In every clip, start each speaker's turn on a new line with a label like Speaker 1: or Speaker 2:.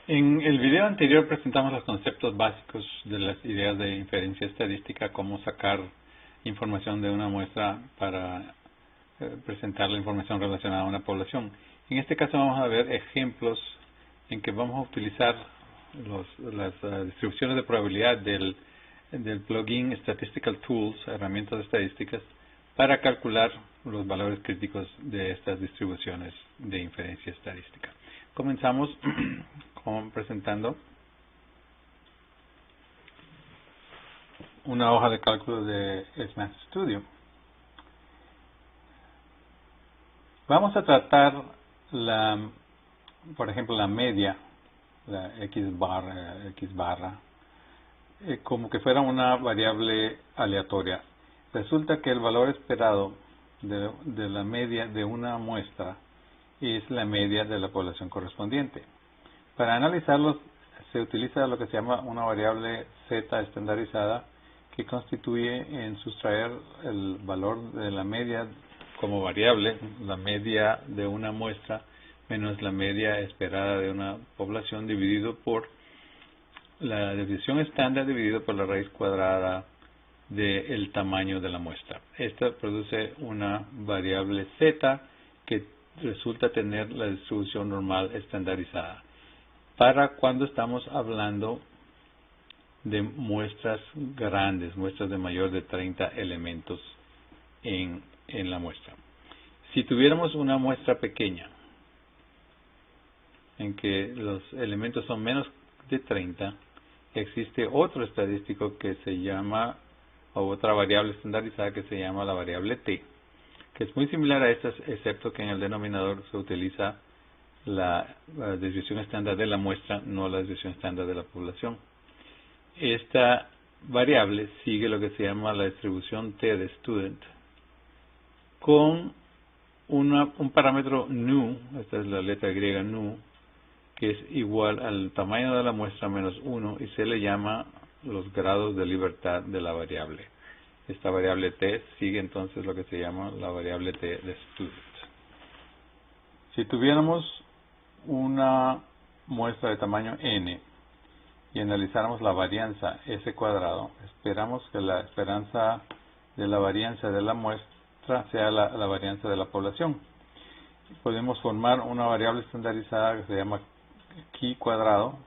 Speaker 1: En el video anterior presentamos los conceptos básicos de las ideas de inferencia estadística, cómo sacar información de una muestra para presentar la información relacionada a una población. En este caso vamos a ver ejemplos en que vamos a utilizar las distribuciones de probabilidad del plugin Statistical Tools, herramientas estadísticas, para calcular los valores críticos de estas distribuciones de inferencia estadística. Comenzamos presentando una hoja de cálculo de SMATH Studio. Vamos a tratar por ejemplo, la media, la X barra, como que fuera una variable aleatoria. Resulta que el valor esperado de la media de una muestra es la media de la población correspondiente. Para analizarlos se utiliza lo que se llama una variable Z estandarizada, que constituye en sustraer el valor de la media como variable, la media de una muestra menos la media esperada de una población, dividido por la desviación estándar dividido por la raíz cuadrada del tamaño de la muestra. Esta produce una variable Z que resulta tener la distribución normal estandarizada para cuando estamos hablando de muestras grandes, muestras de mayor de 30 elementos en la muestra. Si tuviéramos una muestra pequeña en que los elementos son menos de 30, existe otro estadístico que se llama, o otra variable estandarizada que se llama la variable T, que es muy similar a estas, excepto que en el denominador se utiliza la desviación estándar de la muestra, no la desviación estándar de la población. Esta variable sigue lo que se llama la distribución T de student con un parámetro nu, esta es la letra griega nu, que es igual al tamaño de la muestra menos 1, y se le llama los grados de libertad de la variable. Esta variable T sigue entonces lo que se llama la variable T de student. Si tuviéramos una muestra de tamaño n y analizáramos la varianza S cuadrado, esperamos que la esperanza de la varianza de la muestra sea la varianza de la población. Podemos formar una variable estandarizada que se llama Q cuadrado,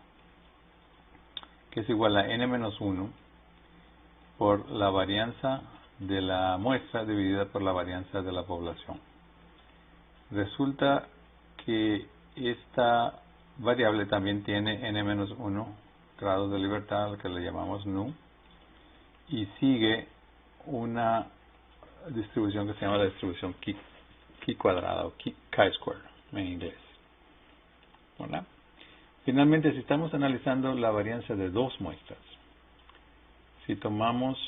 Speaker 1: que es igual a n menos 1 por la varianza de la muestra dividida por la varianza de la población. Resulta que esta variable también tiene n menos 1 grados de libertad, al que le llamamos nu, y sigue una distribución que se llama la distribución Q cuadrada o chi-square en inglés. ¿Verdad? Finalmente, si estamos analizando la varianza de dos muestras, si tomamos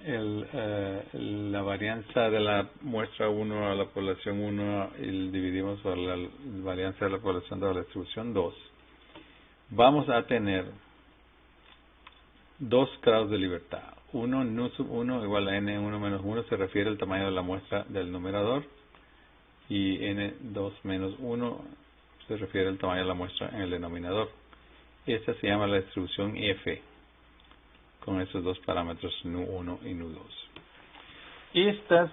Speaker 1: la varianza de la muestra 1 a la población 1 y dividimos por la varianza de la población de la distribución 2, vamos a tener dos grados de libertad. Uno, nu sub 1 igual a n1 menos 1, se refiere al tamaño de la muestra del numerador, y n2 menos 1 se refiere al tamaño de la muestra en el denominador. Esta se llama la distribución F, con esos dos parámetros nu1 y nu2. Estas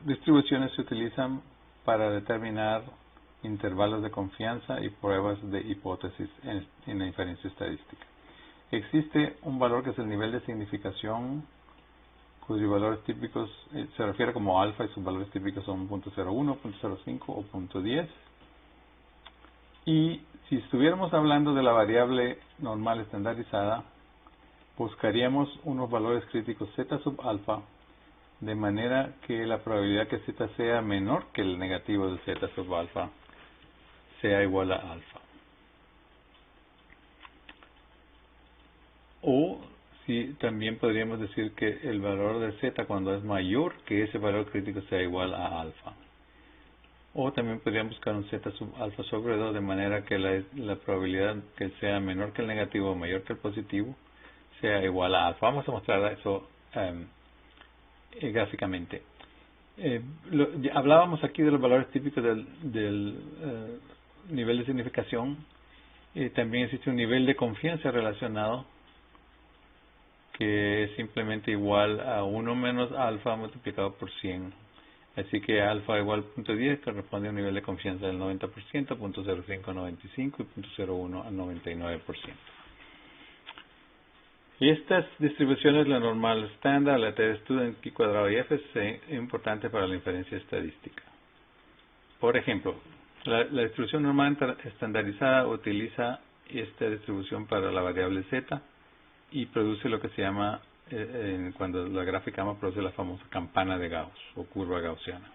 Speaker 1: distribuciones se utilizan para determinar intervalos de confianza y pruebas de hipótesis en la inferencia estadística. Existe un valor que es el nivel de significación, cuyos valores típicos se refiere como alfa, y sus valores típicos son 0.01, 0.05 o 0.10. Y si estuviéramos hablando de la variable normal estandarizada, buscaríamos unos valores críticos z sub alfa, de manera que la probabilidad que z sea menor que el negativo de z sub alfa sea igual a alfa. O si también podríamos decir que el valor de z, cuando es mayor que ese valor crítico, sea igual a alfa. O también podríamos buscar un z sub alfa sobre 2, de manera que la probabilidad que sea menor que el negativo o mayor que el positivo sea igual a alfa. Vamos a mostrar eso gráficamente. Hablábamos aquí de los valores típicos del nivel de significación. También existe un nivel de confianza relacionado que es simplemente igual a 1 menos alfa multiplicado por 100. Así que alfa igual a 0.10 corresponde a un nivel de confianza del 90%, 0.05 a 95 y 0.01 a 99%. Y estas distribuciones, la normal estándar, la T de student, Q cuadrado y F, es importante para la inferencia estadística. Por ejemplo, la distribución normal estandarizada utiliza esta distribución para la variable z y produce lo que se llama, cuando la gráfica AMA produce la famosa campana de Gauss o curva gaussiana.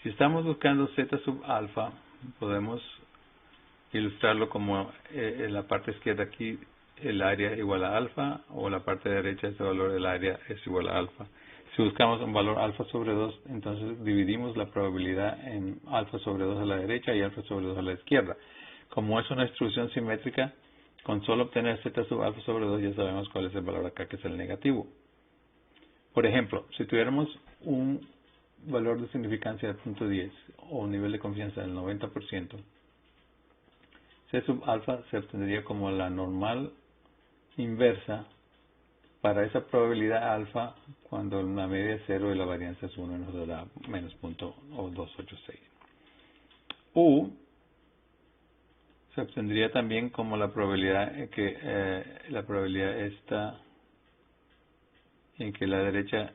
Speaker 1: Si estamos buscando z sub alfa, podemos ilustrarlo como en la parte izquierda aquí el área igual a alfa, o la parte derecha este valor del área es igual a alfa. Si buscamos un valor alfa sobre 2, entonces dividimos la probabilidad en alfa sobre 2 a la derecha y alfa sobre 2 a la izquierda. Como es una distribución simétrica, con solo obtener z sub alfa sobre 2 ya sabemos cuál es el valor acá, que es el negativo. Por ejemplo, si tuviéramos un valor de significancia de 0.10 o un nivel de confianza del 90%, C sub alfa se obtendría como la normal inversa para esa probabilidad alfa cuando la media es 0 y la varianza es 1 y nos da menos 0.286. U se obtendría también como la probabilidad esta en que la derecha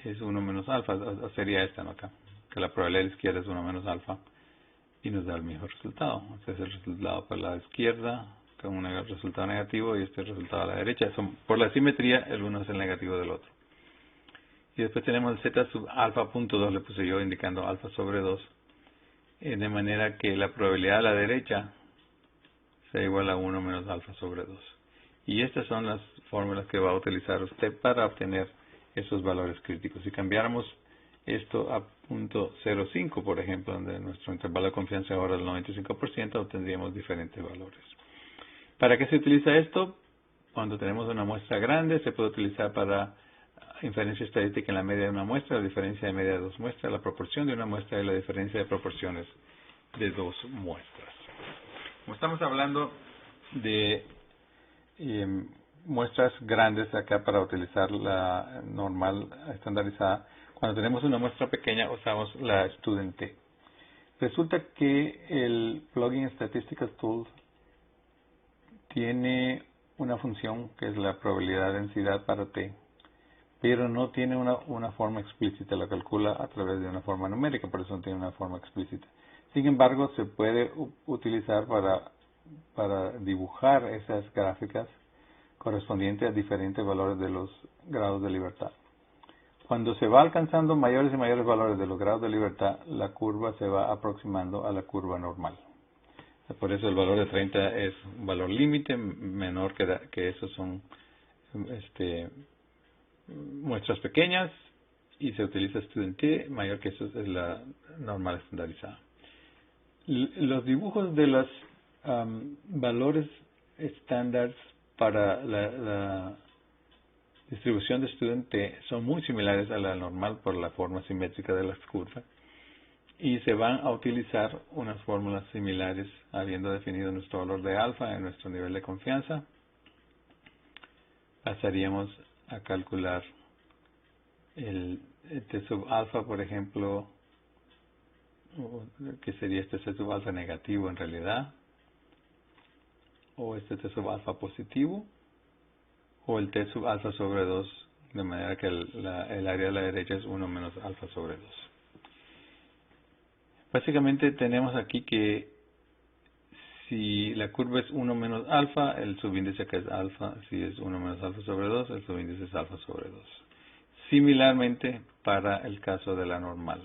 Speaker 1: es 1 menos alfa, o sería esta, ¿no? Acá, que la probabilidad de la izquierda es 1 menos alfa y nos da el mismo resultado. Este es el resultado para la izquierda con un resultado negativo y este resultado a la derecha. Por la simetría, el uno es el negativo del otro. Y después tenemos el z sub alfa punto 2, le puse yo indicando alfa sobre 2, de manera que la probabilidad a la derecha sea igual a 1 menos alfa sobre 2. Y estas son las fórmulas que va a utilizar usted para obtener esos valores críticos. Si cambiáramos esto a 0.05, por ejemplo, donde nuestro intervalo de confianza ahora es el 95%, obtendríamos diferentes valores. ¿Para qué se utiliza esto? Cuando tenemos una muestra grande, se puede utilizar para inferencia estadística en la media de una muestra, la diferencia de media de dos muestras, la proporción de una muestra y la diferencia de proporciones de dos muestras. Como estamos hablando de muestras grandes acá para utilizar la normal estandarizada, cuando tenemos una muestra pequeña usamos la student T. Resulta que el plugin Statistical Tools tiene una función que es la probabilidad de densidad para T, pero no tiene una forma explícita, la calcula a través de una forma numérica, por eso no tiene una forma explícita. Sin embargo, se puede utilizar para dibujar esas gráficas correspondientes a diferentes valores de los grados de libertad. Cuando se va alcanzando mayores y mayores valores de los grados de libertad, la curva se va aproximando a la curva normal. Por eso el valor de 30 es un valor límite, menor que eso son muestras pequeñas, y se utiliza student T, mayor que eso es la normal estandarizada. Los dibujos de los valores estándar para la distribución de student T son muy similares a la normal por la forma simétrica de las curvas, y se van a utilizar unas fórmulas similares habiendo definido nuestro valor de alfa en nuestro nivel de confianza. Pasaríamos a calcular el T sub alfa, por ejemplo, que sería este T sub alfa negativo en realidad, o este T sub alfa positivo, o el T sub alfa sobre 2, de manera que el área de la derecha es 1 menos alfa sobre 2. Básicamente tenemos aquí que si la curva es 1 menos alfa, el subíndice acá es alfa. Si es 1 menos alfa sobre 2, el subíndice es alfa sobre 2. Similarmente para el caso de la normal.